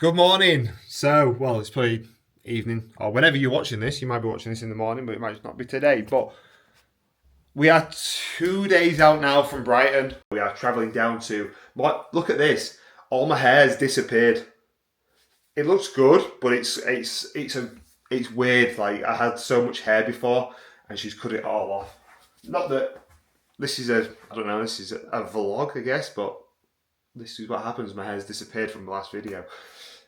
Good morning. So, well, it's probably evening or whenever you're watching this. You might be watching this in the morning, but it might not be today. But we are 2 days out now from Brighton. We are travelling down to what? Look at this. All my hair's disappeared. It looks good, but it's weird. Like I had so much hair before, and she's cut it all off. Not that this is a vlog, I guess, but this is what happens. My hair's disappeared from the last video.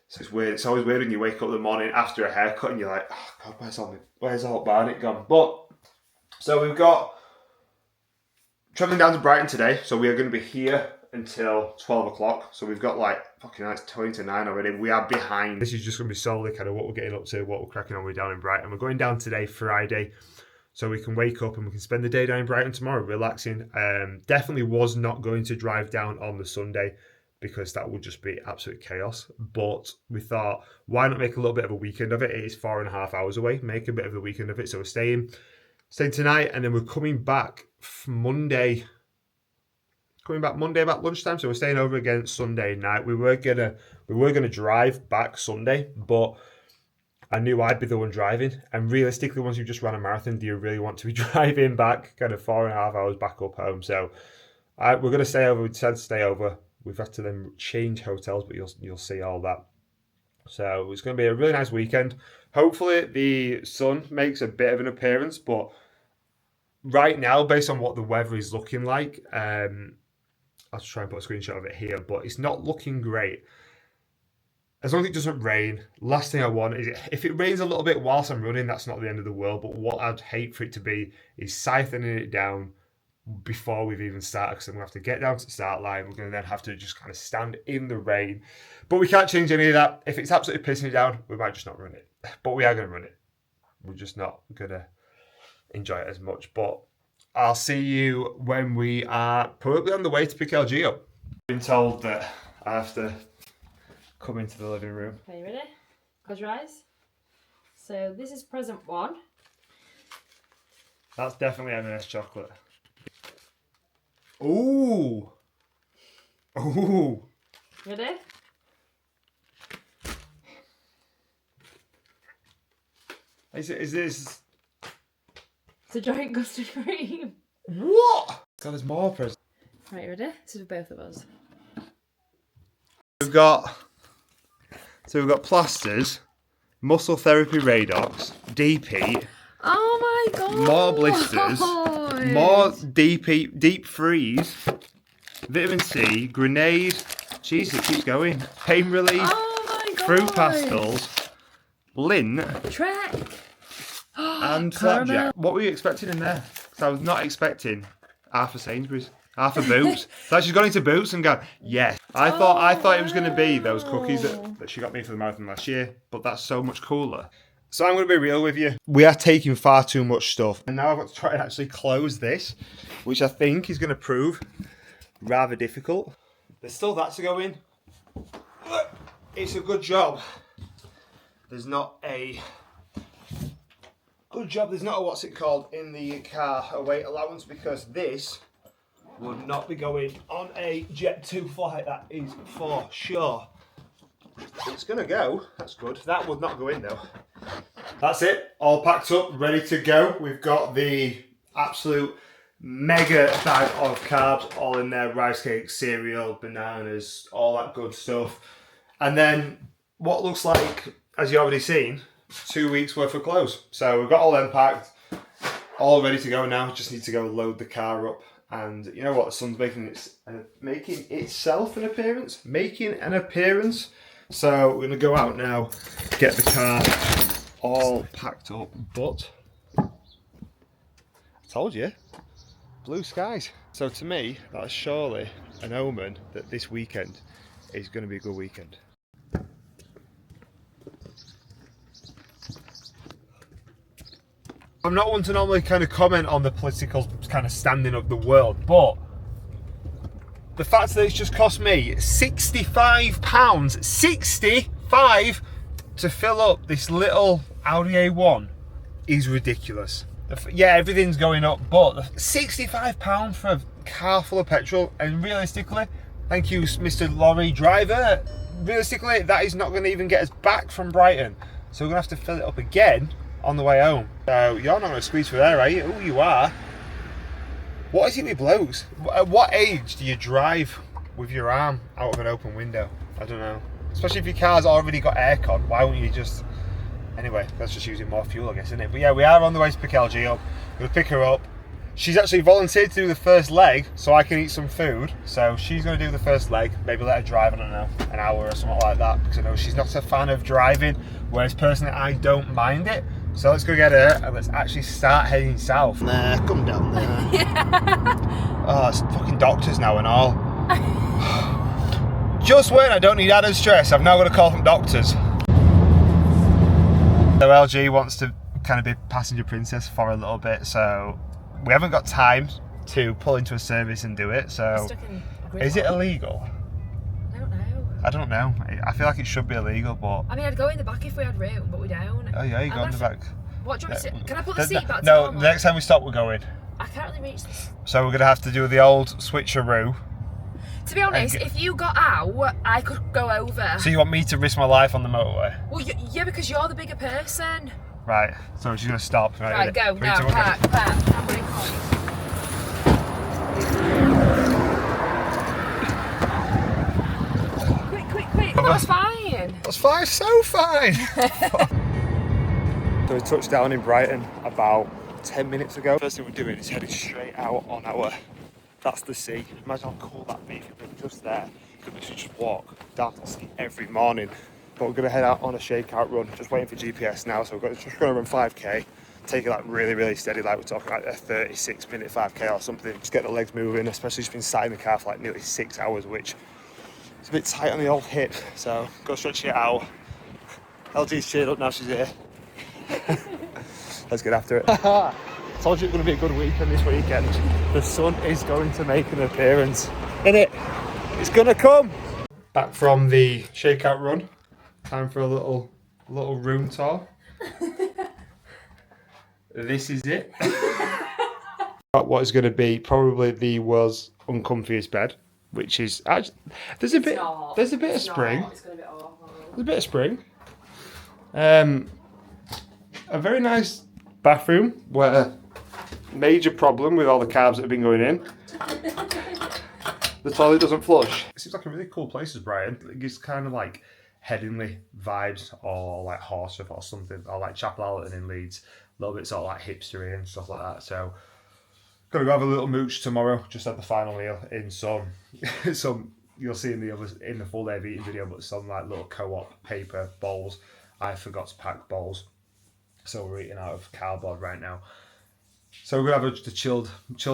So it's weird. It's always weird when you wake up in the morning after a haircut and you're like, oh God, where's all Barnet gone? But, so we've got, travelling down to Brighton today. So we are going to be here until 12 o'clock. So we've got like, fucking hell, it's 20 to 9 already. We are behind. This is just going to be solely kind of what we're getting up to, what we're cracking on with down in Brighton. We're going down today, Friday. So we can wake up and we can spend the day down in Brighton tomorrow, relaxing. Definitely was not going to drive down on the Sunday, because that would just be absolute chaos. But we thought, why not make a little bit of a weekend of it? It is 4.5 hours away. Make a bit of a weekend of it. So we're staying tonight, and then we're coming back Monday. Coming back Monday about lunchtime. So we're staying over again Sunday night. We were gonna drive back Sunday, but I knew I'd be the one driving. And realistically, once you've just run a marathon, do you really want to be driving back kind of 4.5 hours back up home? So we're gonna stay over. We decided to stay over. We've had to then change hotels, but you'll see all that. So it's going to be a really nice weekend. Hopefully the sun makes a bit of an appearance, but right now, based on what the weather is looking like, I'll try and put a screenshot of it here, but it's not looking great. As long as it doesn't rain, last thing I want is, if it rains a little bit whilst I'm running, that's not the end of the world, but what I'd hate for it to be is siphoning it down before we've even started, because I'm going to have to get down to the start line. We're going to then have to just kind of stand in the rain. But we can't change any of that. If it's absolutely pissing it down, we might just not run it. But we are going to run it. We're just not going to enjoy it as much. But I'll see you when we are probably on the way to pick LG up. I've been told that I have to come into the living room. Okay, you ready? Close your eyes. So this is present one. That's definitely M&S chocolate. Ooh. Ooh. Ready? Is this... It's a giant custard cream. What? God, there's more presents. Right, you ready? This is for both of us. We've got plasters, muscle therapy Radox, DP. Oh my god! More blisters, more deep freeze, vitamin C, grenade. Jeez, it keeps going. Pain relief, Oh my god! fruit pastels, lint, Trek. and flapjack. What were you expecting in there? Because I was not expecting half a Sainsbury's, half a Boots. So she's gone into Boots and gone, yes. I thought it was going to be those cookies that she got me for the marathon last year, but that's so much cooler. So I'm going to be real with you. We are taking far too much stuff. And now I've got to try and actually close this, which I think is going to prove rather difficult. There's still that to go in. It's a good job. There's not a what's it called in the car, a weight allowance, because this would not be going on a Jet 2 flight. That is for sure. It's going to go. That's good. That would not go in though. That's it. All packed up, ready to go. We've got the absolute mega bag of carbs all in there. Rice cakes, cereal, bananas, all that good stuff. And then what looks like, as you've already seen, 2 weeks worth of clothes. So we've got all them packed, all ready to go now. Just need to go load the car up. And you know what? The sun's making itself an appearance. Making an appearance. So we're going to go out now, get the car all packed up. But I told you, blue skies. So to me, that's surely an omen that this weekend is going to be a good weekend. I'm not one to normally kind of comment on the political kind of standing of the world, but the fact that it's just cost me £65, 65 to fill up this little Audi A1 is ridiculous. Yeah, everything's going up, but £65 for a car full of petrol, and realistically, thank you, Mr. Lorry driver, realistically, that is not going to even get us back from Brighton. So we're going to have to fill it up again on the way home. So you're not going to squeeze through there, are you? Oh, you are. What is it with blokes? At what age do you drive with your arm out of an open window? I don't know. Especially if your car's already got aircon, why wouldn't you just... Anyway, that's just using more fuel, I guess, isn't it? But yeah, we are on the way to pick LG up. We'll pick her up. She's actually volunteered to do the first leg so I can eat some food. So she's going to do the first leg, maybe let her drive, I don't know, an hour or something like that, because I know she's not a fan of driving, whereas personally I don't mind it. So let's go get her and let's actually start heading south. Nah, come down there. Yeah. Oh, it's fucking doctors now and all. Just when I don't need added stress, I've now got to call from doctors. So LG wants to kind of be passenger princess for a little bit, so we haven't got time to pull into a service and do it, so... Is it illegal? I don't know. I feel like it should be illegal, but... I mean, I'd go in the back if we had room, but we don't. Oh yeah, you go in the back. What do you want me to... Can I put the seat back to No, normal? the next time we stop, we're going. I can't really reach this. So we're going to have to do the old switcheroo. To be honest, if you got out, I could go over. So you want me to risk my life on the motorway? Well, yeah, because you're the bigger person. Right, so she's going to stop. Right, go, Three, now, two, one, park. Quick. That's fine. That's fine, so fine. So we touched down in Brighton about 10 minutes ago. First thing we're doing is heading straight out on our... That's the sea. Imagine how cool that'd be if you lived just there. You could literally just walk down to the sea every morning. But we're going to head out on a shakeout run. Just waiting for GPS now. So we're just going to run 5k. Take it like really steady. Like we're talking like a 36-minute 5k or something. Just get the legs moving. Especially just been sat in the car for like nearly 6 hours, which is a bit tight on the old hip. So go stretch it out. LG's cheered up now. She's here. Let's get after it. Told you it's going to be a good weekend this weekend. The sun is going to make an appearance. Innit? It's going to come. Back from the shakeout run. Time for a little room tour. This is it. What is going to be probably the world's uncomfiest bed, which is actually there's a bit of spring. It's going to be awful. There's a bit of spring. A very nice bathroom where major problem with all the carbs that have been going in. The toilet doesn't flush. It seems like a really cool place, Brighton. It gives kind of like Headingley vibes, or like Horsforth or something, or like Chapel Allerton in Leeds. A little bit sort of like hipstery and stuff like that. So gonna go have a little mooch tomorrow. Just had the final meal in some you'll see in the full day of eating video, but some like little co-op paper bowls. I forgot to pack bowls, so we're eating out of cardboard right now. So we're gonna have just a chilled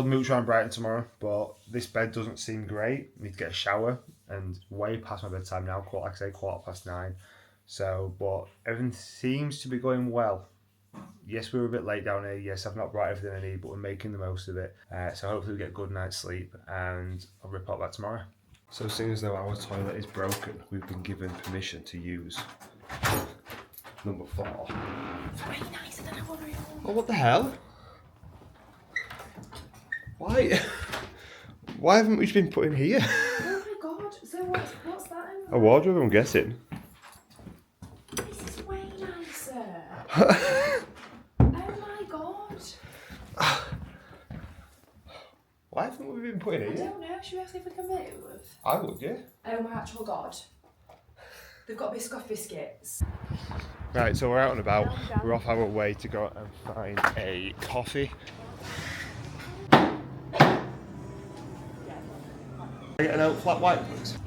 mooch around Brighton tomorrow, but this bed doesn't seem great. I need to get a shower, and way past my bedtime now, like I say, 9:15. So, but everything seems to be going well. Yes, we were a bit late down here. Yes, I've not brought everything I need, but we're making the most of it. So hopefully we get a good night's sleep, and I'll report back tomorrow. So seeing as though our toilet is broken, we've been given permission to use number 4. It's way nicer than I want to. Oh, what the hell? Why haven't we been put in here? Oh my god, so what's that in? A wardrobe, I'm guessing. This is way nicer. Oh my god. Why haven't we been put in I here? don't know, should we ask if we can move? I would, yeah. Oh my actual god. They've got Biscoff biscuits. Right, so we're out and about. We're off our way to go and find a coffee. Can I get an oat flat white, please?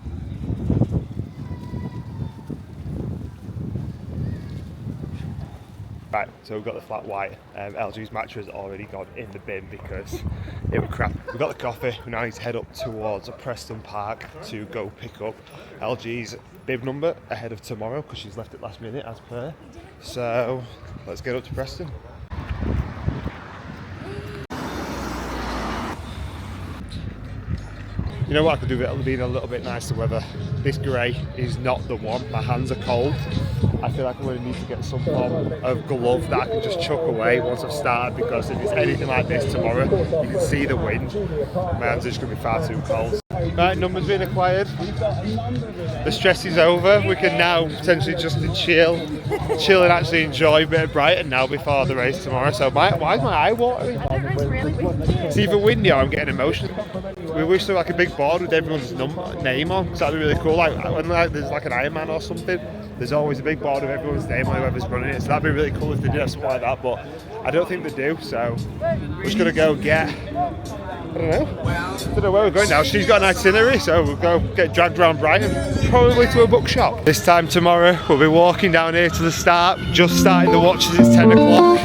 Right, so we've got the flat white. LG's mattress has already gone in the bin because it was crap. We've got the coffee. We now need to head up towards Preston Park to go pick up LG's bib number ahead of tomorrow because she's left it last minute as per. So let's get up to Preston. You know what I could do with it being a little bit nicer weather? This grey is not the one. My hands are cold. I feel like I'm going to need to get some form of glove that I can just chuck away once I've started, because if it's anything like this tomorrow, you can see the wind. My hands are just going to be far too cold. Right, numbers being acquired. The stress is over. We can now potentially just chill and actually enjoy a bit of Brighton now before the race tomorrow. So why is my eye watering? I don't know, it's really windy. It's either windy or I'm getting emotional. We wish there was like a big board with everyone's name on, because that'd be really cool. Like when there's like an Ironman or something, there's always a big board with everyone's name on whoever's running it. So that'd be really cool if they did have something like that, but I don't think they do. So we're just gonna go get, I don't know where we're going now. She's got an itinerary, so we'll go get dragged around Brighton, probably to a bookshop. This time tomorrow, we'll be walking down here to the start, just starting the watches, it's 10 o'clock.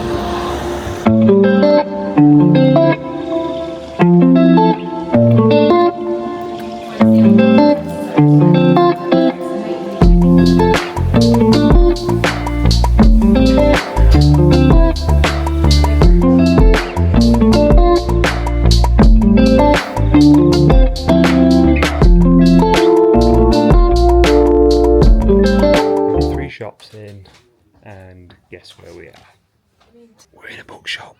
3 shops in, and guess where we are? We're in a bookshop,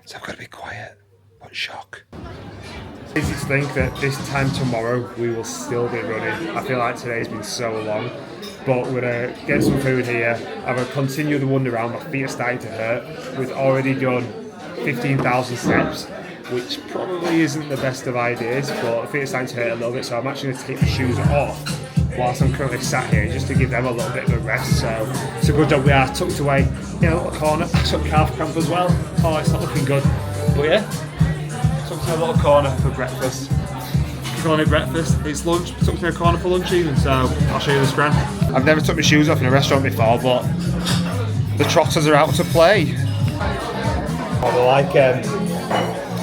so I've got to be quiet, but shock. I just think that this time tomorrow we will still be running. I feel like today's been so long, but we're going to get some food here. I'm going to continue the wander around. My feet are starting to hurt. We've already done 15,000 steps, which probably isn't the best of ideas, but my feet are starting to hurt a little bit, so I'm actually going to take the shoes off whilst I'm currently sat here, just to give them a little bit of a rest. So it's a good job we are tucked away in a little corner. I took calf cramp as well. Oh, it's not looking good, but yeah, tucked in a little corner for breakfast. We're calling it breakfast. It's lunch, tucked in a corner for lunch even, so I'll show you the scran. I've never took my shoes off in a restaurant before, but the trotters are out to play. Oh, they're like,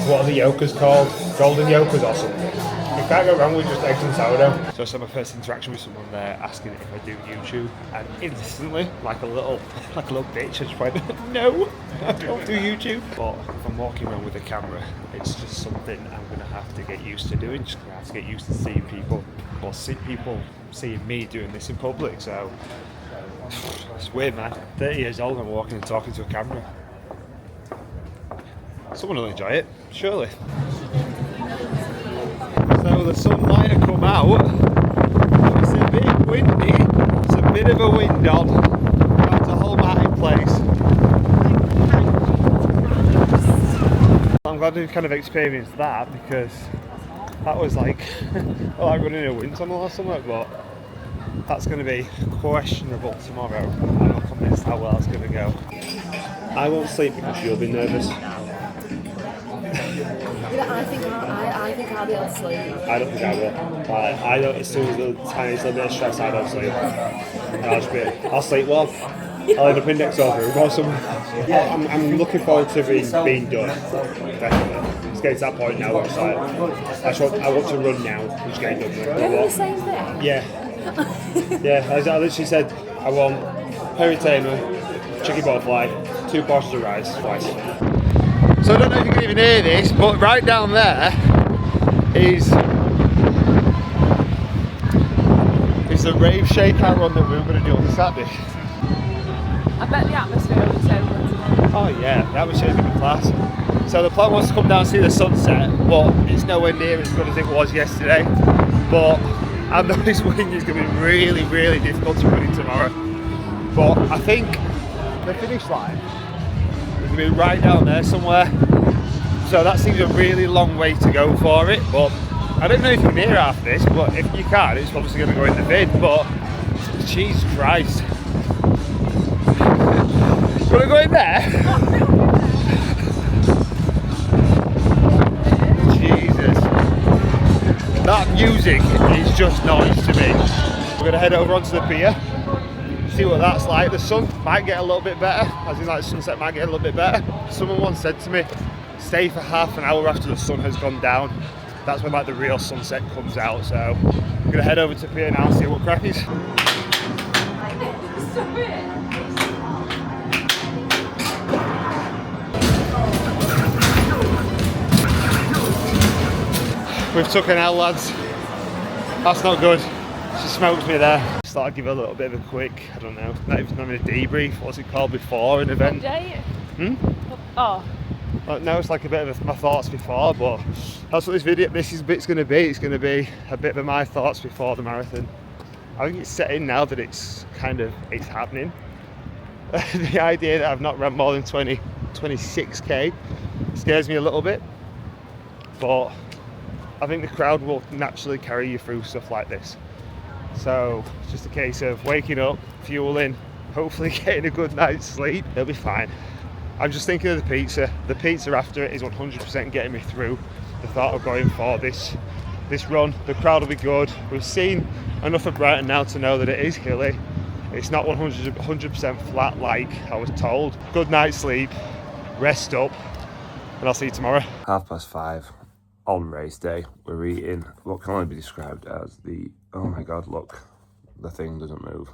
what are the yokers called? Golden yokers or something. You can't go wrong with just eggs and sourdough. So I had my first interaction with someone there asking if I do YouTube, and instantly, like a little bitch, I just went, no, I don't do YouTube. But if I'm walking around with a camera, it's just something I'm gonna have to get used to doing. Just gonna have to get used to seeing people, or see people seeing me doing this in public. So it's weird, man. 30 years old and walking and talking to a camera. Someone will enjoy it, surely. So the sun might have come out. It's a bit windy. It's a bit of a wind on. That's the whole marketplace. I'm glad we've kind of experienced that, because that was like, well, like running a wind tunnel or something, but that's going to be questionable tomorrow. I'm not convinced how well it's going to go. I won't sleep because you'll be nervous. I think I'll be able to sleep. I don't think I will. I don't. As soon as the tiniest little bit of stress, I don't sleep. I'll sleep well. I'll end up in next over or something. I'm looking forward to being done. Definitely. It's getting to that point now where it's like, I want to run now. I'm just getting done with it. Doing the same thing? Yeah. Yeah. I literally said I want Perry Tamer, chicken butterfly, 2 portions of rice, twice. So I don't know if you can even hear this, but right down there is the rave shakeout run that we were going to do on the Saturday. I bet the atmosphere will be so good. Oh yeah, the atmosphere is going to be class. So the plan was to come down and see the sunset, but it's nowhere near as good as it was yesterday. But I know this wind is going to be really, really difficult to run in tomorrow. But I think the finish line is going to be right down there somewhere. So that seems a really long way to go for it, but I don't know if you can hear half this, but if you can, it's obviously going to go in the vid, but Jesus Christ. Want to go in there? Jesus. That music is just noise to me. We're going to head over onto the pier, see what that's like. The sun might get a little bit better, as in like sunset might get a little bit better. Someone once said to me, stay for half an hour after the sun has gone down. That's when like the real sunset comes out. So I'm going to head over to pier now and see what crack is. We've took an L, lads. That's not good. She smoked me there. Just thought I'd give her a little bit of a quick, I don't know, not even a debrief. What's it called before an event? Update? Oh. No, it's like a bit of my thoughts before, but that's what this bit's going to be. It's going to be a bit of my thoughts before the marathon. I think it's set in now that it's happening. The idea that I've not run more than 26k scares me a little bit, but I think the crowd will naturally carry you through stuff like this. So it's just a case of waking up, fueling, hopefully getting a good night's sleep. It'll be fine. I'm just thinking of the pizza. The pizza after it is 100% getting me through the thought of going for this run. The crowd will be good. We've seen enough of Brighton now to know that it is hilly. It's not 100% flat like I was told. Good night's sleep, rest up, and I'll see you tomorrow. 5:30 on race day. We're eating what can only be described as the, oh my god, look, the thing doesn't move.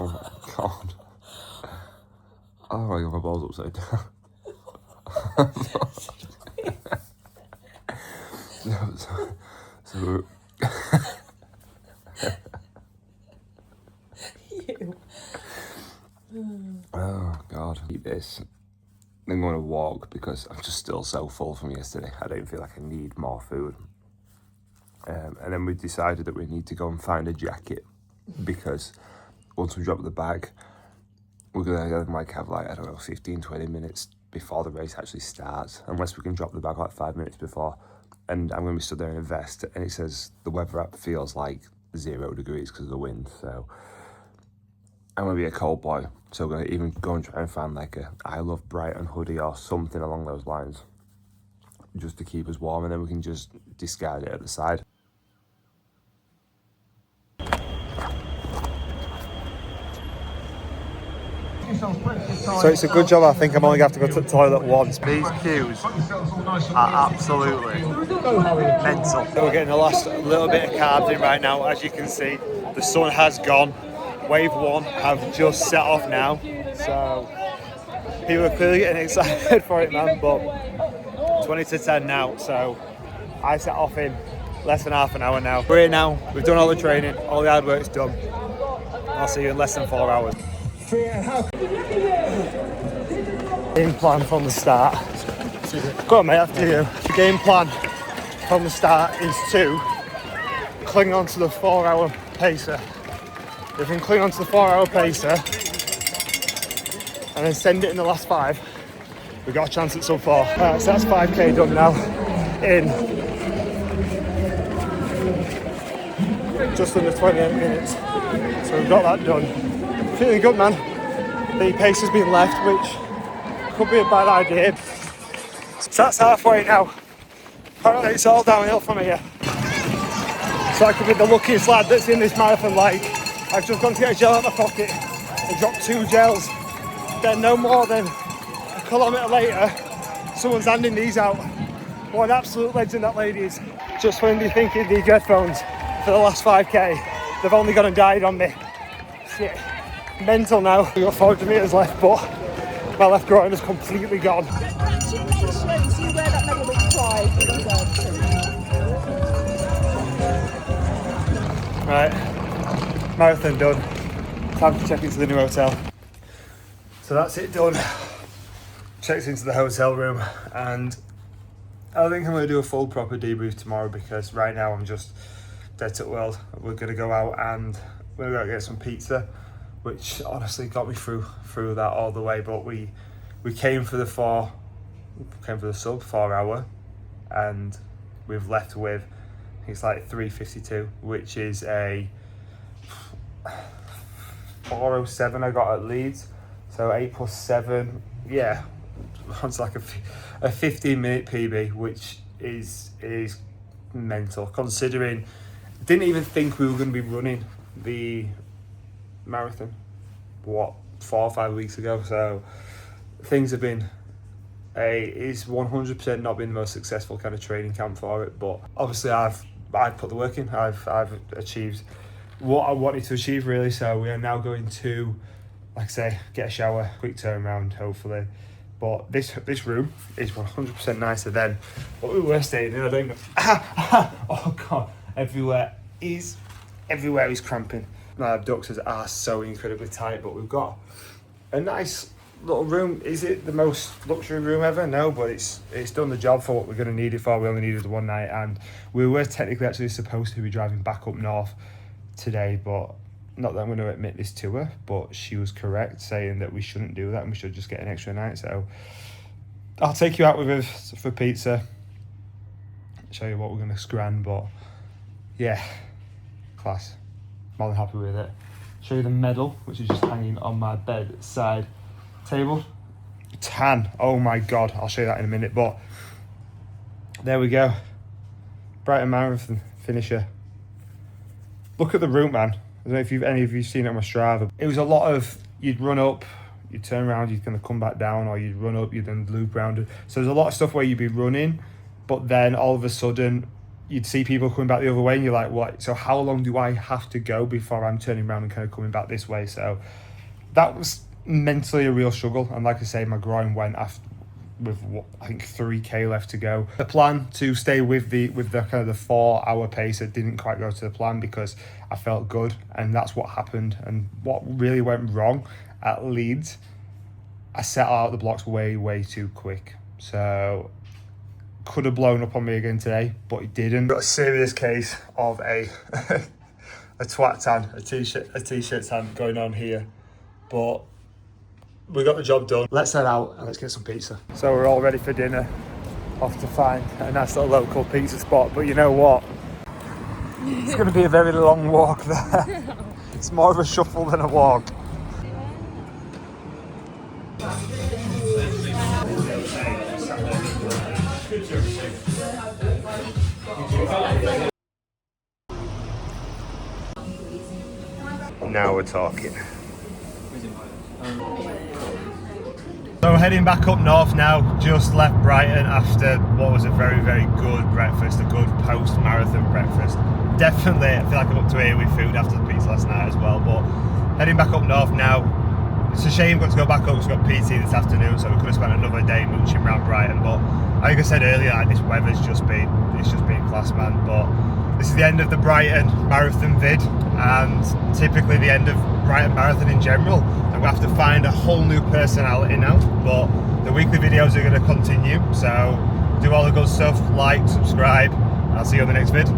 Oh my god. Oh my god, my ball's upside down. So oh god, eat this. I'm going to walk because I'm just still so full from yesterday. I don't feel like I need more food. And then we decided that we need to go and find a jacket because once we drop the bag, we're going to like have like, I don't know, 15-20 minutes before the race actually starts, unless we can drop the bag like 5 minutes before. And I'm going to be stood there in a vest, and it says the weather app feels like 0 degrees because of the wind. So I'm going to be a cold boy. So we're going to even go and try and find like a I Love Brighton hoodie or something along those lines, just to keep us warm, and then we can just discard it at the side. So it's a good job I think I'm only going to have to go to the toilet once. These queues are absolutely mental. So we're getting the last little bit of carbs in right now. As you can see, the sun has gone. Wave 1 have just set off now. So people are clearly getting excited for it, man, but 20 to 10 now. So I set off in less than half an hour now. We're here now. We've done all the training. All the hard work's done. I'll see you in less than 4 hours. Game plan from the start. Go on, mate, after you. The game plan from the start is to cling on to the 4-hour pacer. If we can cling on to the 4-hour pacer and then send it in the last 5, we've got a chance at sub 4. Alright, so that's 5k done now in just under 28 minutes. So we've got that done. Feeling good, man. The pace has been left, which could be a bad idea. So that's halfway now. Apparently it's all downhill from here. So I could be the luckiest lad that's in this marathon. Like, I've just gone to get a gel out of my pocket and dropped 2 gels. Then no more than a kilometre later, someone's handing these out. What an absolute legend that lady is. Just when you think of the headphones for the last 5k, they've only gone and died on me. Shit. Mental now. We've got 400 metres left, but my left groin is completely gone. Right, marathon done. Time to check into the new hotel. So that's it done. Checked into the hotel room, and I think I'm going to do a full proper debrief tomorrow because right now I'm just dead to the world. We're going to go out and we're going to get some pizza, which honestly got me through that all the way. But we came for the sub 4 hour, and we've left with, it's like 3:52, which is a 4:07 I got at Leeds. So 8 plus 7, yeah, it's like a 15-minute PB, which is mental considering. Didn't even think we were going to be running the marathon 4 or 5 weeks ago. So things have been it's 100% not been the most successful kind of training camp for it, but obviously I've put the work in. I've achieved what I wanted to achieve, really. So we are now going to, like I say, get a shower, quick turnaround hopefully. But this room is 100% nicer than what we were staying in. I don't even oh god, everywhere is cramping. My abductors are so incredibly tight, but we've got a nice little room. Is it the most luxury room ever? No, but it's done the job for what we're going to need it for. We only needed the one night, and we were technically actually supposed to be driving back up north today, but not that I'm going to admit this to her, but she was correct saying that we shouldn't do that and we should just get an extra night. So I'll take you out with us for pizza, show you what we're going to scran, but yeah, class. More than happy with it. Show you the medal, which is just hanging on my bedside table. Tan, oh my god, I'll show you that in a minute, but there we go. Brighton Marathon finisher. Look at the route, man. I don't know if any of you seen it on my Strava. It was a lot of, you'd run up, you'd turn around, you'd kind of come back down, or you'd run up, you'd then loop around. So there's a lot of stuff where you'd be running, but then all of a sudden you'd see people coming back the other way and you're like, what? So how long do I have to go before I'm turning around and kind of coming back this way? So that was mentally a real struggle. And like I say, my groin went after, with I think 3k left to go. The plan to stay with the kind of the 4 hour pace, it didn't quite go to the plan because I felt good, and that's what happened. And what really went wrong at Leeds, I set out the blocks way too quick. So could have blown up on me again today, but it didn't. Got a serious case of a a twat tan, a t-shirt tan going on here, but we got the job done. Let's head out and let's get some pizza. So we're all ready for dinner. Off to find a nice little local pizza spot. But you know what? It's going to be a very long walk there. It's more of a shuffle than a walk. Now we're talking. So we're heading back up north now, just left Brighton after what was a very good breakfast, a good post-marathon breakfast. Definitely, I feel like I'm up to here with food after the pizza last night as well, but heading back up north now. It's a shame we've got to go back up because we've got PT this afternoon, so we could have spent another day mooching around Brighton, but like I said earlier, like, this weather's just been class, man. But this is the end of the Brighton Marathon vid, and typically the end of Brighton Marathon in general. I'm going to have to find a whole new personality now, but the weekly videos are going to continue, so do all the good stuff, like, subscribe, and I'll see you on the next vid.